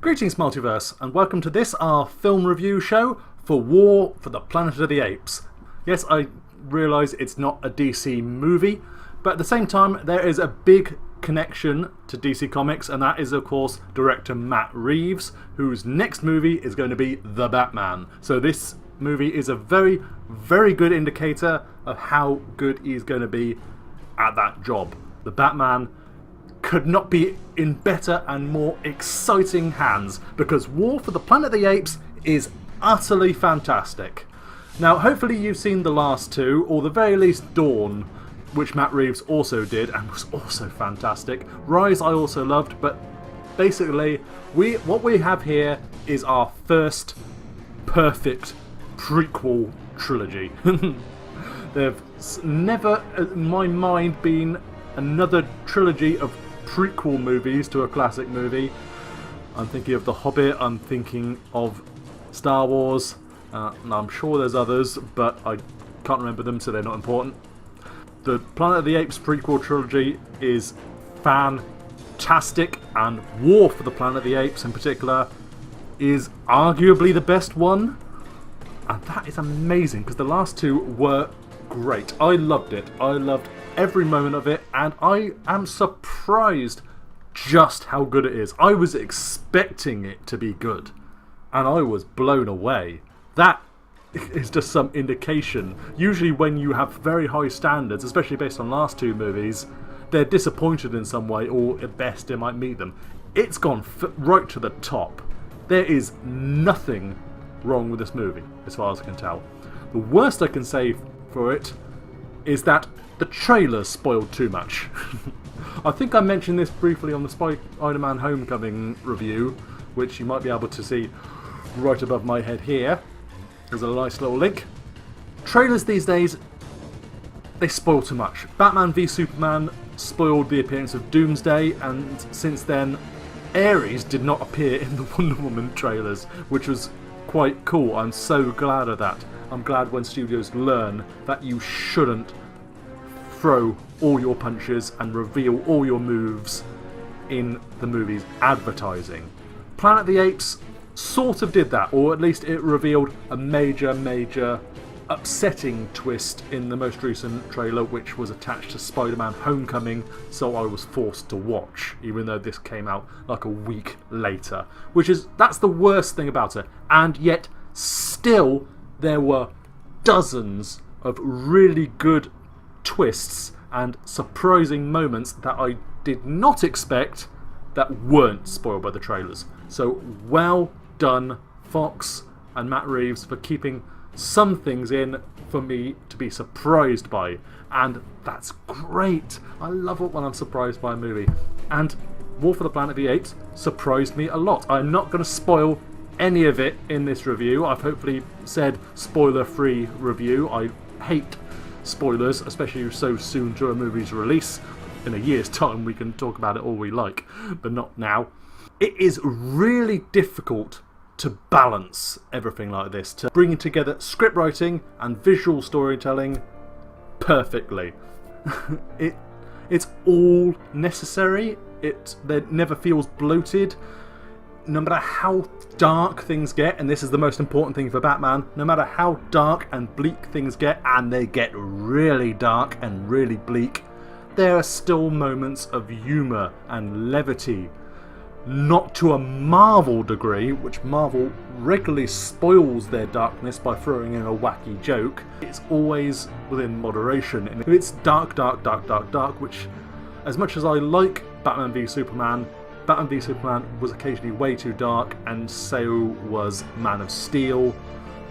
Greetings Multiverse, and welcome to this, our film review show for War for the Planet of the Apes. Yes, I realise it's not a DC movie, but at the same time there is a big connection to DC Comics, and that is of course director Matt Reeves, whose next movie is going to be The Batman. So this movie is a very, very good indicator of how good he's going to be at that job. The Batman could not be in better and more exciting hands, because War for the Planet of the Apes is utterly fantastic. Now, hopefully you've seen the last two, or the very least Dawn, which Matt Reeves also did and was also fantastic. Rise I also loved, but basically what we have here is our first perfect prequel trilogy. There's never, in my mind, been another trilogy of prequel movies to a classic movie. I'm thinking of The Hobbit, I'm thinking of Star Wars, and I'm sure there's others, but I can't remember them, so they're not important. The Planet of the Apes prequel trilogy is fantastic, and War for the Planet of the Apes in particular is arguably the best one, and that is amazing because the last two were great. I loved it. I loved every moment of it, and I am surprised just how good it is. I was expecting it to be good, and I was blown away. That is just some indication. Usually when you have very high standards, especially based on last two movies, they're disappointed in some way, or at best it might meet them. It's gone right to the top. There is nothing wrong with this movie, as far as I can tell. The worst I can say for it is that the trailers spoiled too much. I think I mentioned this briefly on the Spider-Man Homecoming review, which you might be able to see right above my head here. There's a nice little link. Trailers these days, they spoil too much. Batman v Superman spoiled the appearance of Doomsday, and since then Ares did not appear in the Wonder Woman trailers, which was quite cool. I'm so glad of that. I'm glad when studios learn that you shouldn't throw all your punches and reveal all your moves in the movie's advertising. Planet of the Apes sort of did that, or at least it revealed a major upsetting twist in the most recent trailer, which was attached to Spider-Man Homecoming, so I was forced to watch, even though this came out like a week later. That's the worst thing about it, and yet still there were dozens of really good twists and surprising moments that I did not expect that weren't spoiled by the trailers. So well done, Fox and Matt Reeves, for keeping some things in for me to be surprised by, and that's great. I love it when I'm surprised by a movie, and War for the Planet of the Apes surprised me a lot. I'm not going to spoil any of it in this review. I've hopefully said spoiler-free review. I hate spoilers, especially so soon to a movie's release. In a year's time we can talk about it all we like, but not now. It is really difficult to balance everything like this, to bring together script writing and visual storytelling perfectly. It's all necessary. It never feels bloated. No matter how dark things get, and this is the most important thing for Batman, no matter how dark and bleak things get, and they get really dark and really bleak, there are still moments of humour and levity. Not to a Marvel degree, which Marvel regularly spoils their darkness by throwing in a wacky joke. It's always within moderation. And if it's dark, which, as much as I like Batman v Superman was occasionally way too dark, and so was Man of Steel,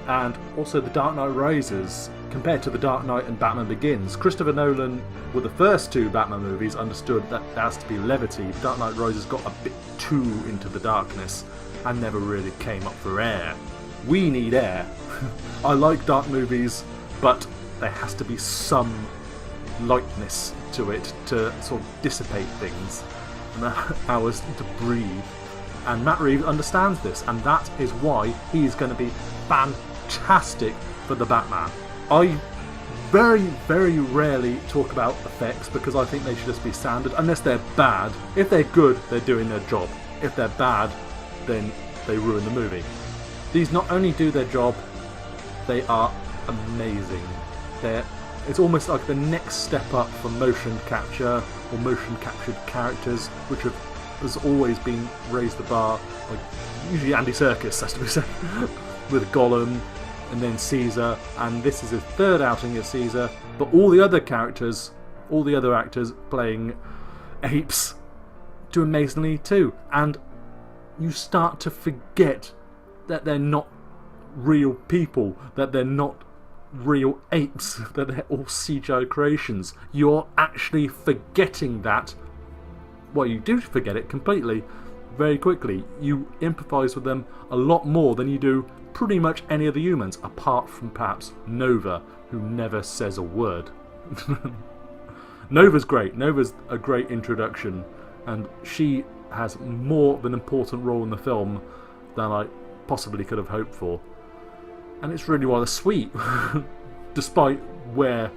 and also The Dark Knight Rises. Compared to The Dark Knight and Batman Begins, Christopher Nolan, with the first two Batman movies, understood that there has to be levity. Dark Knight Rises got a bit too into the darkness and never really came up for air. We need air. I like dark movies, but there has to be some lightness to it to sort of dissipate things and allow us to breathe. And Matt Reeves understands this, and that is why he's going to be fantastic for the Batman. I very, very rarely talk about effects because I think they should just be standard, unless they're bad. If they're good, they're doing their job. If they're bad, then they ruin the movie. These not only do their job, they are amazing. It's almost like the next step up from motion capture or motion captured characters, which has always been raised the bar. Like usually Andy Serkis has to be said, with Gollum, and then Caesar, and this is his third outing as Caesar. But all the other characters, all the other actors playing apes, do amazingly too. And you start to forget that they're not real people, that they're not real apes, that they're all CGI creations. You're actually forgetting that. Well, you do forget it completely very quickly. You empathise with them a lot more than you do pretty much any of the humans, apart from perhaps Nova, who never says a word. Nova's great. Nova's a great introduction, and she has more of an important role in the film than I possibly could have hoped for. And it's really rather sweet, despite where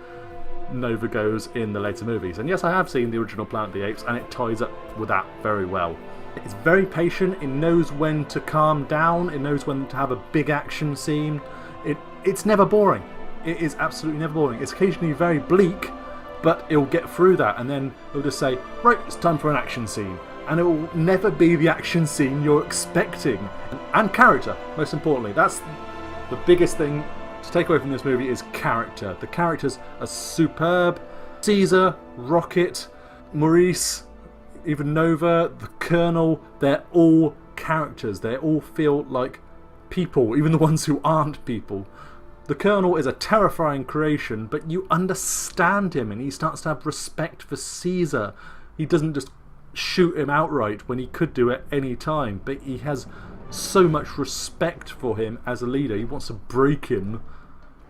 Nova goes in the later movies. And yes, I have seen the original Planet of the Apes, and it ties up with that very well. It's very patient, it knows when to calm down, it knows when to have a big action scene. It's never boring. It is absolutely never boring. It's occasionally very bleak, but it'll get through that, and then it'll just say, right, it's time for an action scene. And it will never be the action scene you're expecting. And character, most importantly. That's the biggest thing to take away from this movie, is character. The characters are superb. Caesar, Rocket, Maurice, even Nova, the Colonel, they're all characters. They all feel like people, even the ones who aren't people. The Colonel is a terrifying creation, but you understand him, and he starts to have respect for Caesar. He doesn't just shoot him outright when he could do at any time, but he has so much respect for him as a leader. He wants to break him,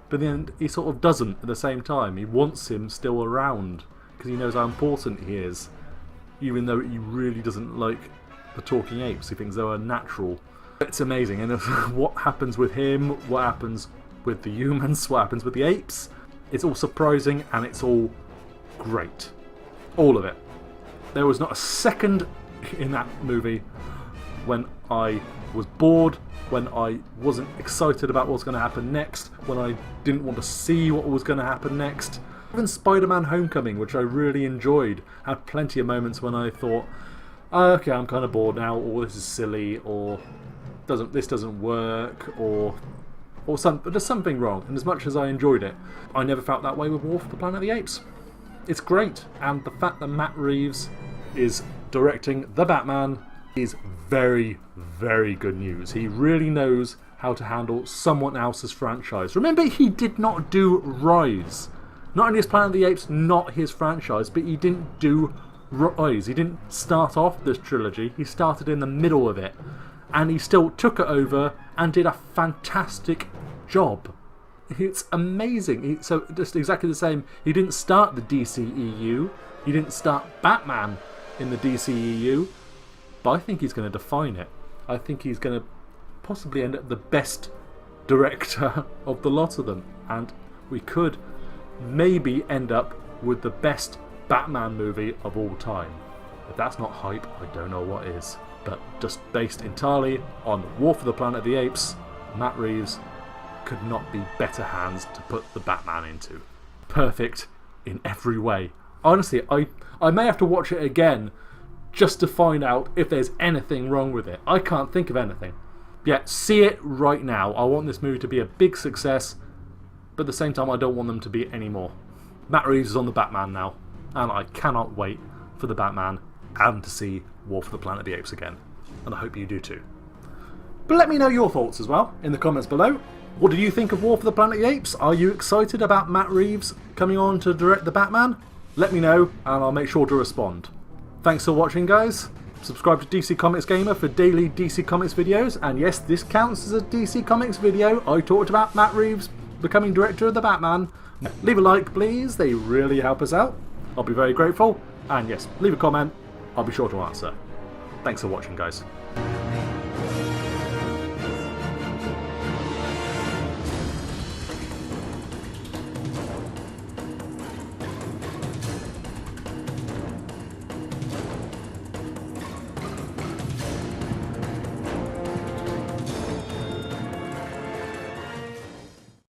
but then he sort of doesn't at the same time. He wants him still around because he knows how important he is, even though he really doesn't like the talking apes. He thinks they're unnatural. It's amazing. And what happens with him, what happens with the humans, what happens with the apes, it's all surprising and it's all great. All of it. There was not a second in that movie when I was bored, when I wasn't excited about what was going to happen next, when I didn't want to see what was going to happen next. Even Spider-Man Homecoming, which I really enjoyed, had plenty of moments when I thought, oh, okay, I'm kind of bored now, or this is silly, or this doesn't work, or there's something wrong. And as much as I enjoyed it, I never felt that way with War for the Planet of the Apes. It's great, and the fact that Matt Reeves is directing The Batman is very, very good news. He really knows how to handle someone else's franchise. Remember, he did not do Rise. Not only is Planet of the Apes not his franchise, but he didn't do Rise. He didn't start off this trilogy. He started in the middle of it. And he still took it over and did a fantastic job. It's amazing. So just exactly the same. He didn't start the DCEU. He didn't start Batman in the DCEU. But I think he's going to define it. I think he's going to possibly end up the best director of the lot of them. And we could maybe end up with the best Batman movie of all time. If that's not hype, I don't know what is. But just based entirely on War for the Planet of the Apes, Matt Reeves could not be better hands to put the Batman into. Perfect in every way. Honestly, I may have to watch it again just to find out if there's anything wrong with it. I can't think of anything. Yeah, see it right now. I want this movie to be a big success, but at the same time I don't want them to be any more. Matt Reeves is on the Batman now, and I cannot wait for the Batman and to see War for the Planet of the Apes again. And I hope you do too. But let me know your thoughts as well in the comments below. What do you think of War for the Planet of the Apes? Are you excited about Matt Reeves coming on to direct the Batman? Let me know and I'll make sure to respond. Thanks for watching, guys. Subscribe to DC Comics Gamer for daily DC Comics videos. And yes, this counts as a DC Comics video. I talked about Matt Reeves becoming director of the Batman. Leave a like, please. They really help us out. I'll be very grateful. And yes, leave a comment. I'll be sure to answer. Thanks for watching, guys.